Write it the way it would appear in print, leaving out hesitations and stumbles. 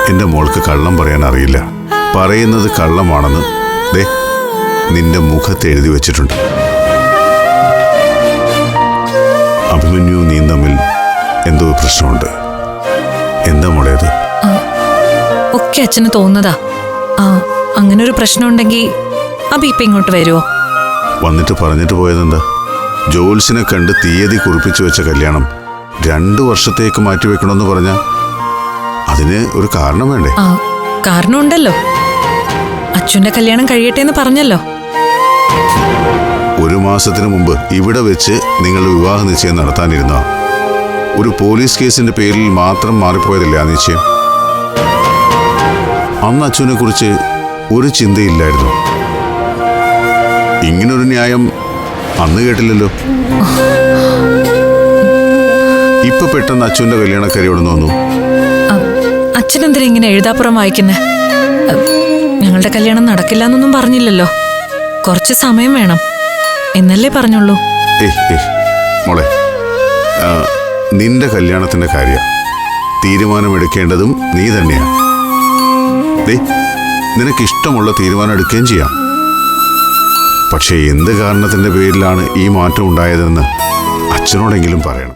എൻ്റെ മോൾക്ക് കള്ളം പറയാൻ അറിയില്ല. പറയുന്നത് കള്ളമാണെന്ന് ദേ നിന്റെ മുഖത്ത് എഴുതി വെച്ചിട്ടുണ്ട്. അഭിമന്യു നീ തമ്മിൽ എന്തോ പ്രശ്നമുണ്ട്. എന്താ മോളേത്? ഒക്കെ അച്ഛന് തോന്നുന്നതാ. അങ്ങനെ ഒരു പ്രശ്നമുണ്ടെങ്കിൽ അബി ഇപ്പൊ ഇങ്ങോട്ട് വരുമോ? വന്നിട്ട് പറഞ്ഞിട്ട് പോയതെന്താ? ജോൽസിനെ കണ്ട് തീയതി കുറിപ്പിച്ചു വെച്ച കല്യാണം 2 വർഷത്തേക്ക് മാറ്റിവെക്കണമെന്ന് പറഞ്ഞ അതിന് ഒരു കാരണം വേണ്ടേ? കാരണമുണ്ടല്ലോ. അച്ഛൻ്റെ കല്യാണം കഴിയട്ടെ എന്ന് പറഞ്ഞല്ലോ. 1 മാസത്തിന് മുമ്പ് ഇവിടെ വെച്ച് നിങ്ങളുടെ വിവാഹ നിശ്ചയം നടത്താനിരുന്ന ഒരു പോലീസ് കേസിന്റെ പേരിൽ മാത്രം മാറിപ്പോയതില്ല ആ നിശ്ചയം. അന്ന് അച്ഛനെ കുറിച്ച് ഒരു ചിന്തയില്ലായിരുന്നു. ഇങ്ങനൊരു ന്യായം അന്ന് കേട്ടില്ലല്ലോ. ഇപ്പൊ പെട്ടെന്ന് അച്ഛൻ്റെ കല്യാണക്കാരി എവിടെ നിന്ന് വന്നു? അച്ഛനെന്തിനാ ഇങ്ങനെ എഴുതാപ്പുറം വായിക്കുന്നേ? ഞങ്ങളുടെ കല്യാണം നടക്കില്ല എന്നൊന്നും പറഞ്ഞില്ലല്ലോ. കുറച്ച് സമയം വേണം എന്നല്ലേ പറഞ്ഞുള്ളൂ. മോളെ, നിന്റെ കല്യാണത്തിന്റെ കാര്യം തീരുമാനമെടുക്കേണ്ടതും നീ തന്നെയാ. നിനക്കിഷ്ടമുള്ള തീരുമാനം എടുക്കുകയും ചെയ്യാം. പക്ഷെ എന്ത് കാരണത്തിന്റെ പേരിലാണ് ഈ മാറ്റം ഉണ്ടായതെന്ന് അച്ഛനോടെങ്കിലും പറയണം.